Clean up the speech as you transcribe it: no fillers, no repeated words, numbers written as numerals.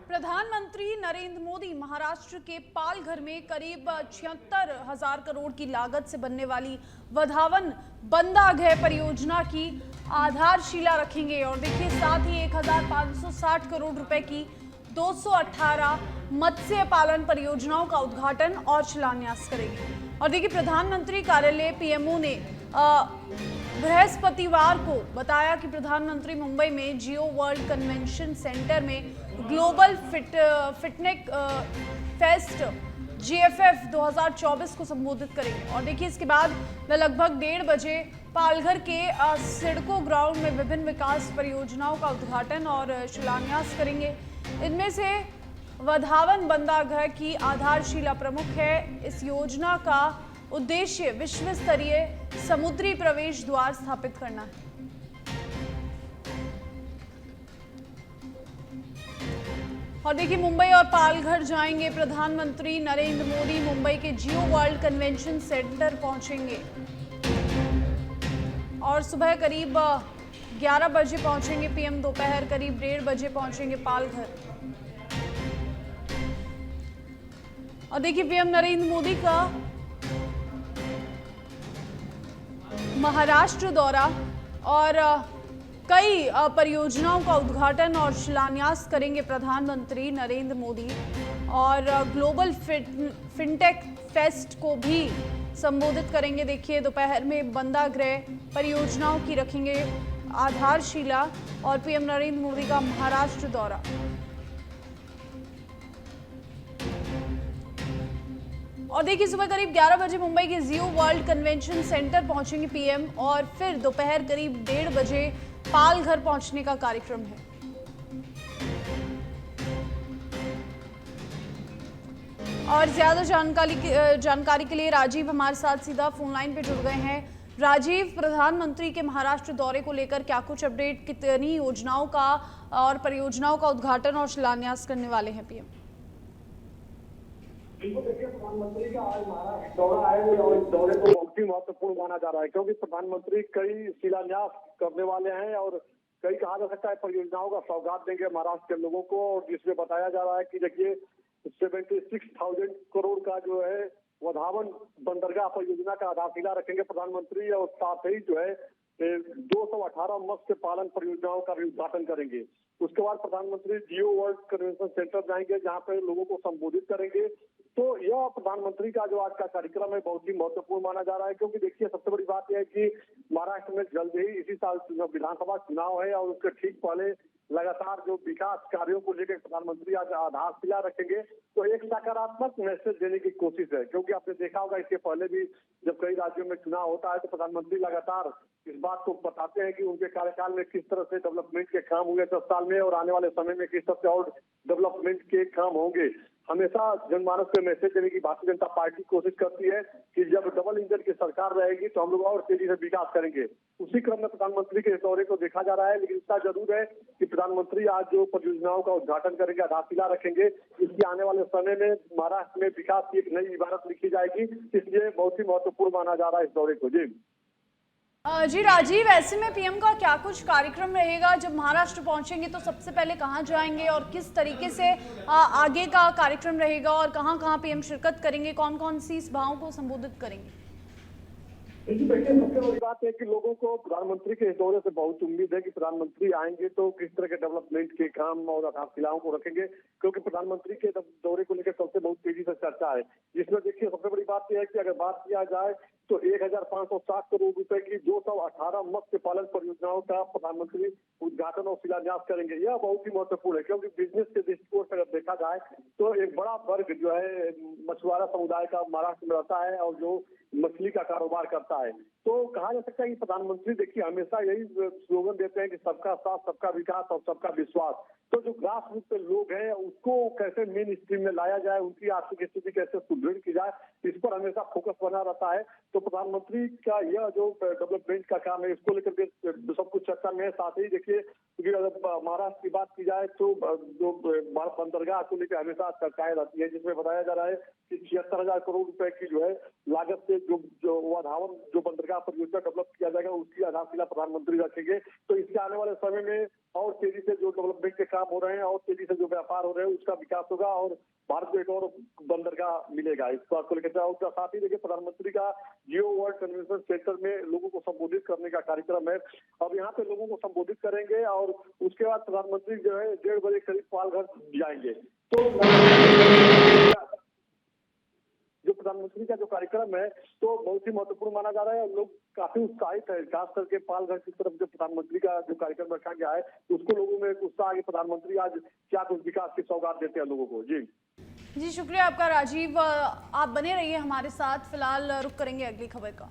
प्रधानमंत्री नरेंद्र मोदी महाराष्ट्र के पालघर में करीब 76,000 करोड़ की लागत से बनने वाली वधावन बंदाघर परियोजना की आधारशिला रखेंगे। और देखिए, साथ ही 1,560 करोड़ रुपए की 218 मत्स्य पालन परियोजनाओं का उद्घाटन और शिलान्यास करेंगे। और देखिए, प्रधानमंत्री कार्यालय पीएमओ ने बृहस्पतिवार को बताया कि प्रधानमंत्री मुंबई में जियो वर्ल्ड कन्वेंशन सेंटर में ग्लोबल फिटनेक फेस्ट GFF 2024 को संबोधित करेंगे। और देखिए, इसके बाद वे लगभग 1:30 बजे पालघर के सिडको ग्राउंड में विभिन्न विकास परियोजनाओं का उद्घाटन और शिलान्यास करेंगे। इनमें से वधावन बंदाघर की आधारशिला प्रमुख है। इस योजना का उद्देश्य विश्व स्तरीय समुद्री प्रवेश द्वार स्थापित करना है। और देखिए, मुंबई और पालघर जाएंगे प्रधानमंत्री नरेंद्र मोदी। मुंबई के जियो वर्ल्ड कन्वेंशन सेंटर पहुंचेंगे और सुबह करीब 11 बजे पहुंचेंगे पीएम। दोपहर करीब 1:30 बजे पहुंचेंगे पालघर। और देखिए, पीएम नरेंद्र मोदी का महाराष्ट्र दौरा और कई परियोजनाओं का उद्घाटन और शिलान्यास करेंगे प्रधानमंत्री नरेंद्र मोदी। और ग्लोबल फिनटेक फेस्ट को भी संबोधित करेंगे। देखिए, दोपहर में बंदाघर परियोजनाओं की रखेंगे आधारशिला और पीएम नरेंद्र मोदी का महाराष्ट्र दौरा। और देखिए, सुबह करीब 11 बजे मुंबई के जियो वर्ल्ड कन्वेंशन सेंटर पहुंचेंगे पीएम और फिर दोपहर करीब 1:30 बजे पालघर पहुंचने का कार्यक्रम है। और ज्यादा जानकारी के लिए राजीव हमारे साथ सीधा फोन लाइन पे जुड़ गए हैं। राजीव, प्रधानमंत्री के महाराष्ट्र दौरे को लेकर क्या कुछ अपडेट, कितनी योजनाओं का और परियोजनाओं का उद्घाटन और शिलान्यास करने वाले हैं पीएम? बिल्कुल, देखिए, प्रधानमंत्री का आज महाराष्ट्र दौरा है और इस दौरे को बहुत ही महत्वपूर्ण माना जा रहा है, क्योंकि प्रधानमंत्री कई शिलान्यास करने वाले हैं और कई, कहा जा सकता है, परियोजनाओं का सौगात देंगे महाराष्ट्र के लोगों को। और जिसमें बताया जा रहा है कि देखिए, 76,000 करोड़ का जो है वधावन बंदरगाह परियोजना का आधारशिला रखेंगे प्रधानमंत्री। और साथ ही जो है 218 मत्स्य पालन परियोजनाओं का भी उद्घाटन करेंगे। उसके बाद प्रधानमंत्री जियो वर्ल्ड कन्वेंशन सेंटर जाएंगे, जहां पे लोगों को संबोधित करेंगे। तो यह प्रधानमंत्री का जो आज का कार्यक्रम है बहुत ही महत्वपूर्ण माना जा रहा है, क्योंकि देखिए, सबसे बड़ी बात यह है कि महाराष्ट्र में जल्द ही इसी साल विधानसभा चुनाव है और उसके ठीक पहले लगातार जो विकास कार्यों को लेकर प्रधानमंत्री आज आधारशिला रखेंगे। तो एक सकारात्मक मैसेज देने की कोशिश है, क्योंकि आपने देखा होगा इसके पहले भी जब कई राज्यों में चुनाव होता है तो प्रधानमंत्री लगातार इस बात को बताते हैं कि उनके कार्यकाल में किस तरह से डेवलपमेंट के काम हुए 10 साल में और आने वाले समय में किस तरह से और डेवलपमेंट के काम होंगे। हमेशा जनमानस को मैसेज देने की भारतीय जनता पार्टी कोशिश करती है कि जब डबल इंजन की सरकार रहेगी तो हम लोग और तेजी से विकास करेंगे। उसी क्रम में प्रधानमंत्री के दौरे को देखा जा रहा है। लेकिन इतना जरूर है कि प्रधानमंत्री आज जो परियोजनाओं का उद्घाटन करेंगे, आधारशिला रखेंगे, इसके आने वाले समय में महाराष्ट्र में विकास की एक नई इबारत लिखी जाएगी। इसलिए बहुत ही महत्वपूर्ण माना जा रहा है इस दौरे को। जी राजीव, ऐसे में पीएम का क्या कुछ कार्यक्रम रहेगा? जब महाराष्ट्र पहुंचेंगे तो सबसे पहले कहां जाएंगे और किस तरीके से आगे का कार्यक्रम रहेगा और कहां कहां पीएम शिरकत करेंगे, कौन कौन सी सभाओं को संबोधित करेंगे? देखिए, सबसे बड़ी बात है कि लोगों को प्रधानमंत्री के इस दौरे से बहुत उम्मीद है कि प्रधानमंत्री आएंगे तो किस तरह के डेवलपमेंट के काम और आधारशिलाओं को रखेंगे, क्योंकि प्रधानमंत्री के दौरे को लेकर सबसे बहुत तेजी से चर्चा है। जिसमें देखिए, सबसे बड़ी बात यह है कि अगर बात किया जाए तो 1,560 करोड़ रुपए की 218 मत्स्य पालन परियोजनाओं का प्रधानमंत्री उद्घाटन और शिलान्यास करेंगे। यह बहुत ही महत्वपूर्ण है, क्योंकि बिजनेस के दृष्टिकोण से अगर देखा जाए तो एक बड़ा वर्ग जो है मछुआरा समुदाय का महाराष्ट्र में रहता है और जो मछली का कारोबार करता है। तो कहा जा सकता है कि प्रधानमंत्री देखिए हमेशा यही स्लोगन देते हैं कि सबका साथ, सबका विकास और सबका विश्वास। तो जो ग्रास रूट पे लोग हैं उसको कैसे मेन स्ट्रीम में लाया जाए, उनकी आर्थिक स्थिति कैसे सुदृढ़ की जाए, इस पर हमेशा फोकस बना रहता है। तो प्रधानमंत्री का यह जो डेवलपमेंट का काम है इसको लेकर के सब कुछ चर्चा में है। साथ ही देखिए, महाराष्ट्र की बात की जाए तो जो बंदरगाह को लेकर हमेशा चर्चाएं रहती है, जिसमें बताया जा रहा है कि 76,000 करोड़ रुपए की जो है लागत से जो वधावन जो बंदरगाह परियोजना डेवलप किया जाएगा उसकी आधारशिला प्रधानमंत्री रखेंगे। तो इसके आने वाले समय में और तेजी से जो डेवलपमेंट के काम हो रहे हैं और तेजी से जो व्यापार हो रहे हैं उसका विकास होगा और भारत को एक और बंदरगाह मिलेगा। इस बात को लेकर उसका साथ ही देखिए प्रधानमंत्री का जियो वर्ल्ड कन्वेंशन सेंटर में लोगों को संबोधित करने का कार्यक्रम है। अब यहाँ पे लोगों को संबोधित करेंगे और उसके बाद प्रधानमंत्री जो है 1:30 बजे करीब पालघर जाएंगे। तो जो प्रधानमंत्री का जो कार्यक्रम है तो बहुत ही महत्वपूर्ण माना जा रहा है। लोग काफी उत्साहित है, खास करके पालघर की तरफ जो प्रधानमंत्री का जो कार्यक्रम रखा गया है उसको लोगों में उत्साह है। प्रधानमंत्री आज क्या कुछ विकास की सौगात देते हैं लोगों को। जी शुक्रिया आपका राजीव। आप बने रहिए हमारे साथ, फिलहाल रुक करेंगे अगली खबर का।